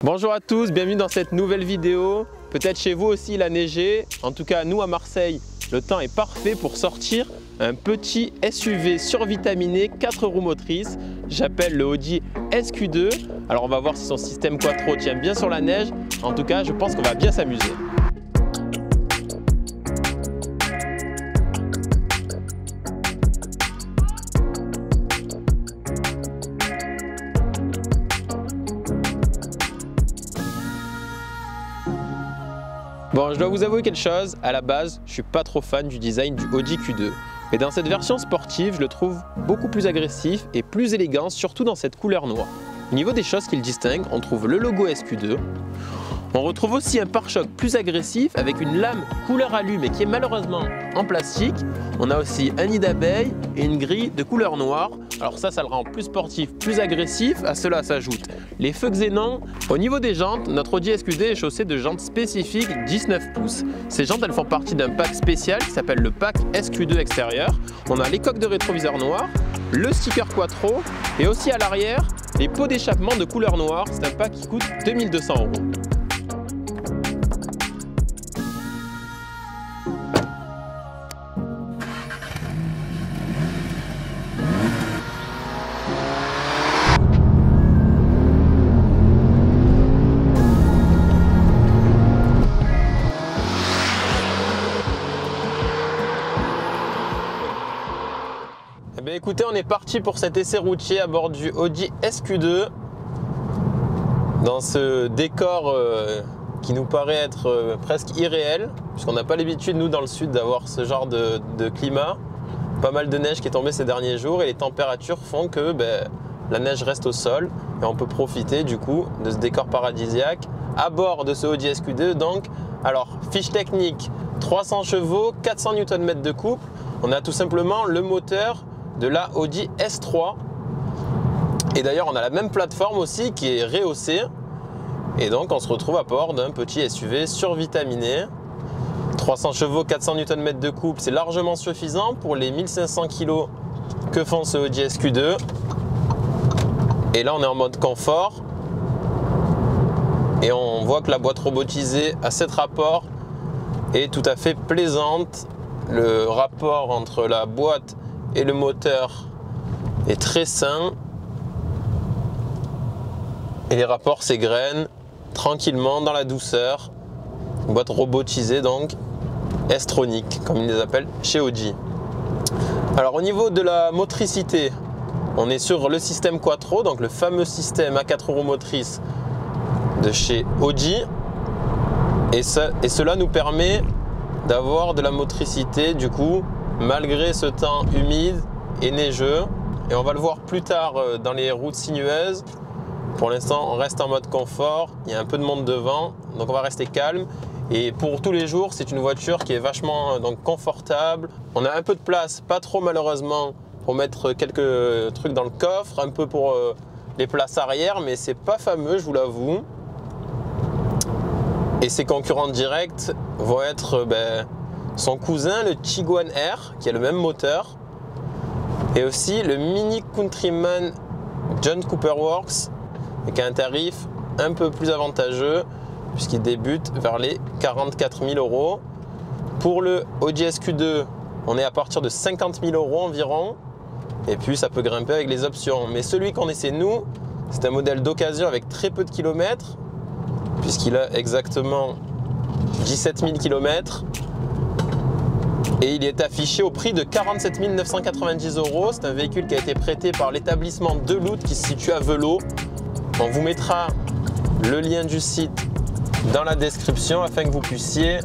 Bonjour à tous, bienvenue dans cette nouvelle vidéo. Peut-être chez vous aussi il a neigé. En tout cas nous à Marseille, le temps est parfait pour sortir un petit SUV survitaminé 4 roues motrices. J'appelle le Audi SQ2. Alors on va voir si son système Quattro tient bien sur la neige. En tout cas je pense qu'on va bien s'amuser. Bon, je dois vous avouer quelque chose, à la base, je suis pas trop fan du design du Audi Q2. Mais dans cette version sportive, je le trouve beaucoup plus agressif et plus élégant, surtout dans cette couleur noire. Au niveau des choses qui le distinguent, on trouve le logo SQ2. On retrouve aussi un pare-choc plus agressif avec une lame couleur alu mais qui est malheureusement en plastique. On a aussi un nid d'abeille et une grille de couleur noire. Alors ça le rend plus sportif, plus agressif. À cela s'ajoutent les feux xénon. Au niveau des jantes, notre Audi SQ2 est chaussé de jantes spécifiques 19 pouces. Ces jantes elles font partie d'un pack spécial qui s'appelle le pack SQ2 extérieur. On a les coques de rétroviseur noires, le sticker Quattro et aussi à l'arrière les pots d'échappement de couleur noire. C'est un pack qui coûte 2200 €. Écoutez, on est parti pour cet essai routier à bord du Audi SQ2 dans ce décor qui nous paraît être presque irréel puisqu'on n'a pas l'habitude nous dans le sud d'avoir ce genre de climat. Pas mal de neige qui est tombée ces derniers jours et les températures font que la neige reste au sol et on peut profiter du coup de ce décor paradisiaque à bord de ce Audi SQ2. Donc, alors fiche technique, 300 chevaux, 400 Nm de couple. On a tout simplement le moteur de la Audi S3 et d'ailleurs on a la même plateforme aussi qui est rehaussée et donc on se retrouve à bord d'un petit SUV survitaminé. 300 chevaux, 400 Nm de couple, c'est largement suffisant pour les 1500 kg que font ce Audi SQ2 et là on est en mode confort et on voit que la boîte robotisée a 7 rapports est tout à fait plaisante. Le rapport entre la boîte et le moteur est très sain et les rapports s'égrènent tranquillement dans la douceur. Une boîte robotisée donc S-tronique comme ils les appellent chez Audi. Alors au niveau de la motricité, on est sur le système Quattro, donc le fameux système à 4 roues motrices de chez Audi et cela nous permet d'avoir de la motricité du coup malgré ce temps humide et neigeux, et on va le voir plus tard dans les routes sinueuses. Pour l'instant on reste en mode confort, il y a un peu de monde devant donc on va rester calme et pour tous les jours c'est une voiture qui est vachement donc confortable. On a un peu de place, pas trop malheureusement, pour mettre quelques trucs dans le coffre, un peu pour les places arrière, mais c'est pas fameux, je vous l'avoue. Et ses concurrents directs vont être son cousin, le Tiguan R, qui a le même moteur, et aussi le Mini Countryman John Cooper Works, qui a un tarif un peu plus avantageux, puisqu'il débute vers les 44 000 €. Pour le Audi SQ2, on est à partir de 50 000 € environ, et puis ça peut grimper avec les options. Mais celui qu'on essaie nous, c'est un modèle d'occasion avec très peu de kilomètres, puisqu'il a exactement 17 000 km. Et il est affiché au prix de 47 990 €. C'est un véhicule qui a été prêté par l'établissement Deloute qui se situe à Velot. On vous mettra le lien du site dans la description afin que vous puissiez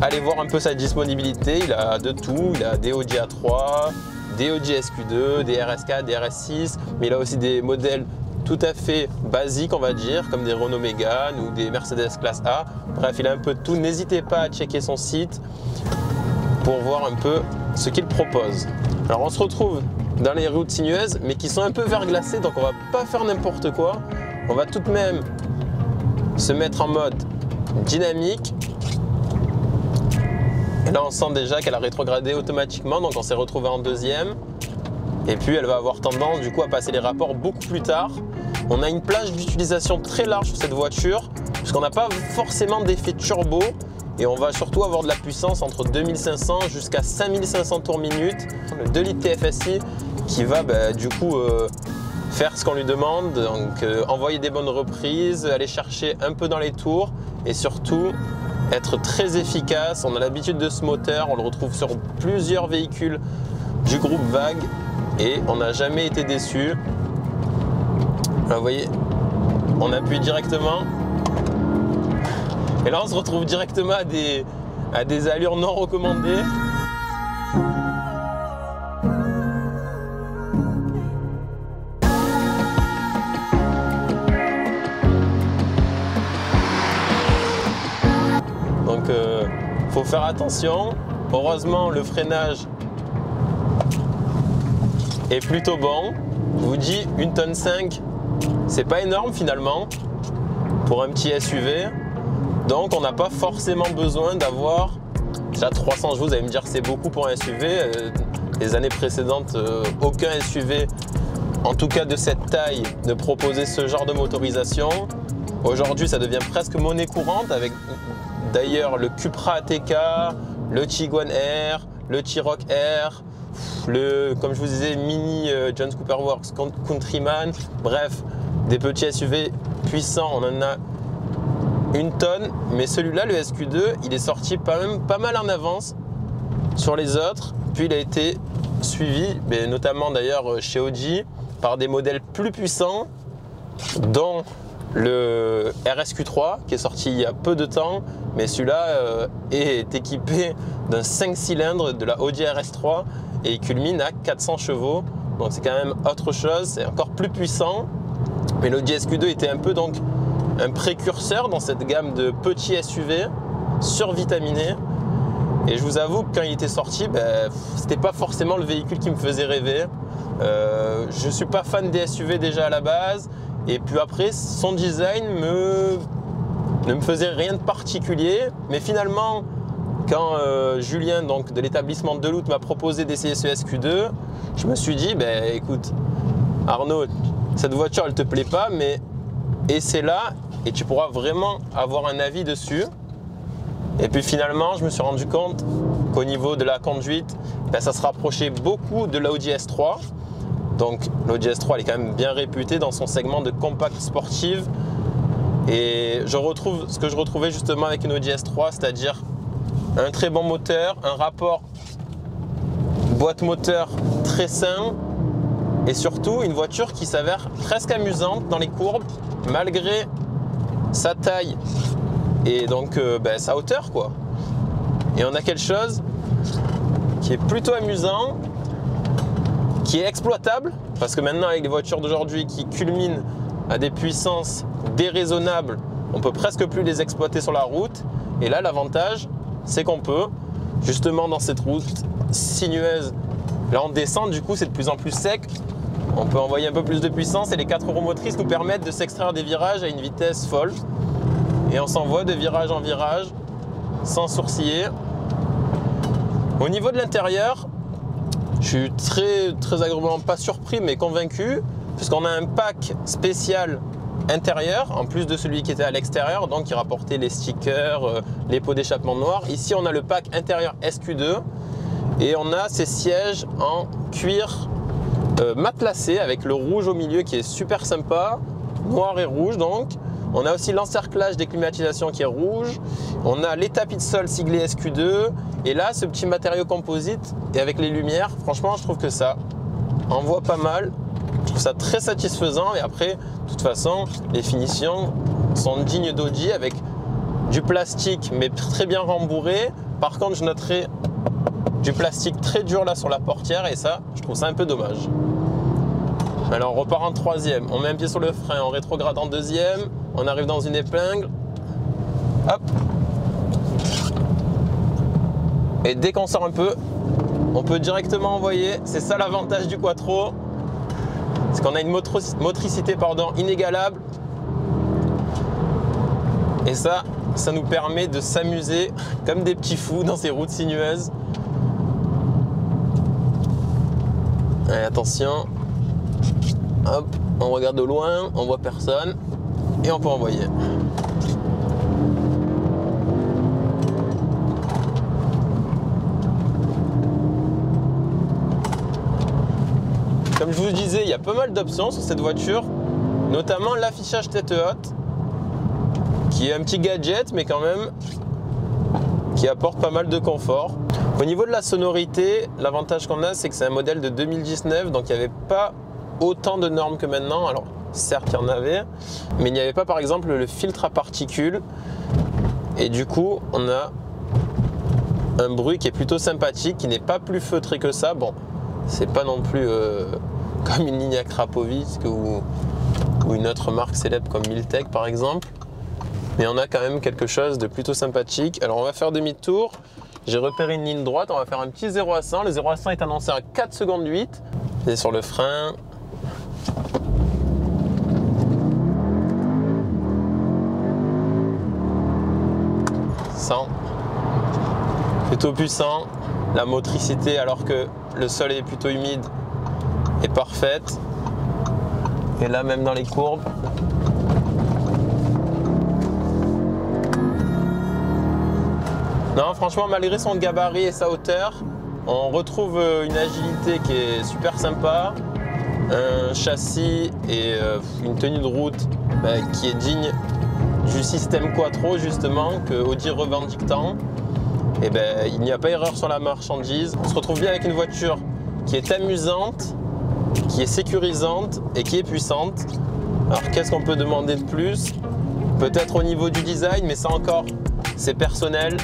aller voir un peu sa disponibilité. Il a de tout, il a des Audi A3, des Audi SQ2, des RS4, des RS6, mais il a aussi des modèles tout à fait basiques on va dire, comme des Renault Mégane ou des Mercedes classe A. Bref, il a un peu de tout. N'hésitez pas à checker son site pour voir un peu ce qu'il propose. Alors on se retrouve dans les routes sinueuses mais qui sont un peu verglacées, donc on va pas faire n'importe quoi. On va tout de même se mettre en mode dynamique. Et là on sent déjà qu'elle a rétrogradé automatiquement, donc on s'est retrouvé en deuxième. Et puis elle va avoir tendance du coup à passer les rapports beaucoup plus tard. On a une plage d'utilisation très large sur cette voiture, puisqu'on n'a pas forcément d'effet turbo. Et on va surtout avoir de la puissance entre 2500 jusqu'à 5500 tours minute. Le 2 litres TFSI qui va du coup faire ce qu'on lui demande, donc envoyer des bonnes reprises, aller chercher un peu dans les tours et surtout être très efficace. On a l'habitude de ce moteur, on le retrouve sur plusieurs véhicules du groupe VAG et on n'a jamais été déçu. Là, vous voyez, on appuie directement. Et là, on se retrouve directement à des allures non recommandées. Donc, faut faire attention. Heureusement, le freinage est plutôt bon. Je vous dis, 1,5 tonne, c'est pas énorme finalement pour un petit SUV. Donc on n'a pas forcément besoin d'avoir déjà 300 chevaux, vous allez me dire que c'est beaucoup pour un SUV. Les années précédentes, aucun SUV, en tout cas de cette taille, ne proposait ce genre de motorisation. Aujourd'hui ça devient presque monnaie courante avec d'ailleurs le Cupra ATK, le Tiguan R, le T-Roc R, comme je vous disais, Mini John Cooper Works Countryman, bref, des petits SUV puissants, on en a 1 tonne, mais celui-là, le SQ2, il est sorti pas mal en avance sur les autres, puis il a été suivi, mais notamment d'ailleurs chez Audi, par des modèles plus puissants, dont le RSQ3 qui est sorti il y a peu de temps, mais celui-là est équipé d'un 5 cylindres de la Audi RS3 et il culmine à 400 chevaux, donc c'est quand même autre chose, c'est encore plus puissant, mais l'Audi SQ2 était un peu donc un précurseur dans cette gamme de petits SUV survitaminés. Et je vous avoue que quand il était sorti, c'était pas forcément le véhicule qui me faisait rêver. Je suis pas fan des SUV déjà à la base. Et puis après, son design ne me faisait rien de particulier. Mais finalement, quand Julien donc, de l'établissement Deloute m'a proposé d'essayer ce SQ2, je me suis dit, écoute, Arnaud, cette voiture elle te plaît pas, mais essaie-la et tu pourras vraiment avoir un avis dessus. Et puis finalement, je me suis rendu compte qu'au niveau de la conduite, ça se rapprochait beaucoup de l'Audi S3. Donc l'Audi S3 elle est quand même bien réputée dans son segment de compact sportive. Et je retrouve ce que je retrouvais justement avec une Audi S3, c'est-à-dire un très bon moteur, un rapport boîte moteur très sain et surtout une voiture qui s'avère presque amusante dans les courbes malgré sa taille et donc sa hauteur quoi. Et on a quelque chose qui est plutôt amusant, qui est exploitable parce que maintenant avec les voitures d'aujourd'hui qui culminent à des puissances déraisonnables, on peut presque plus les exploiter sur la route. Et là l'avantage c'est qu'on peut justement dans cette route sinueuse, là en descente du coup c'est de plus en plus sec, on peut envoyer un peu plus de puissance et les 4 roues motrices nous permettent de s'extraire des virages à une vitesse folle et on s'envoie de virage en virage sans sourciller. Au niveau de l'intérieur, je suis très agréablement pas surpris mais convaincu puisqu'on a un pack spécial intérieur en plus de celui qui était à l'extérieur, donc qui rapportait les stickers, les pots d'échappement noirs. Ici on a le pack intérieur SQ2 et on a ces sièges en cuir matelassé avec le rouge au milieu qui est super sympa, noir et rouge donc. On a aussi l'encerclage des climatisations qui est rouge, on a les tapis de sol siglés SQ2 et là ce petit matériau composite et avec les lumières, franchement je trouve que ça envoie pas mal. Je trouve ça très satisfaisant et après, de toute façon, les finitions sont dignes d'Audi avec du plastique mais très bien rembourré. Par contre, je noterai du plastique très dur là sur la portière et ça, je trouve ça un peu dommage. Alors, on repart en troisième, on met un pied sur le frein, on rétrograde en deuxième, on arrive dans une épingle, hop. Et dès qu'on sort un peu, on peut directement envoyer, c'est ça l'avantage du Quattro. C'est qu'on a une motricité inégalable et ça nous permet de s'amuser comme des petits fous dans ces routes sinueuses. Allez, attention, hop, On regarde de loin, on voit personne et on peut envoyer. Comme je vous disais, il y a pas mal d'options sur cette voiture, notamment l'affichage tête haute, qui est un petit gadget, mais quand même qui apporte pas mal de confort. Au niveau de la sonorité, l'avantage qu'on a, c'est que c'est un modèle de 2019, donc il n'y avait pas autant de normes que maintenant. Alors certes, il y en avait, mais il n'y avait pas par exemple le filtre à particules. Et du coup, on a un bruit qui est plutôt sympathique, qui n'est pas plus feutré que ça. Bon, c'est pas non plus comme une ligne à Krapovisk ou une autre marque célèbre comme Miltech par exemple. Mais on a quand même quelque chose de plutôt sympathique. Alors on va faire demi-tour. J'ai repéré une ligne droite, on va faire un petit 0 à 100. Le 0 à 100 est annoncé à 4 secondes 8. Et sur le frein. Plutôt puissant. La motricité, alors que le sol est plutôt humide, est parfaite. Et là, même dans les courbes. Non, franchement, malgré son gabarit et sa hauteur, on retrouve une agilité qui est super sympa, un châssis et une tenue de route qui est digne du système Quattro justement, que Audi revendique tant. Et il n'y a pas erreur sur la marchandise. On se retrouve bien avec une voiture qui est amusante, qui est sécurisante et qui est puissante. Alors qu'est-ce qu'on peut demander de plus? Peut-être au niveau du design, mais ça encore, c'est personnel.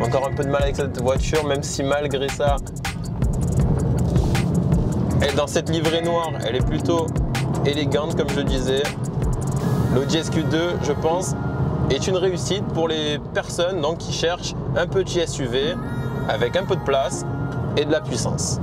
Encore un peu de mal avec cette voiture, même si malgré ça, elle, dans cette livrée noire, elle est plutôt élégante comme je disais. L'Audi SQ2, je pense, est une réussite pour les personnes donc, qui cherchent un petit SUV avec un peu de place et de la puissance.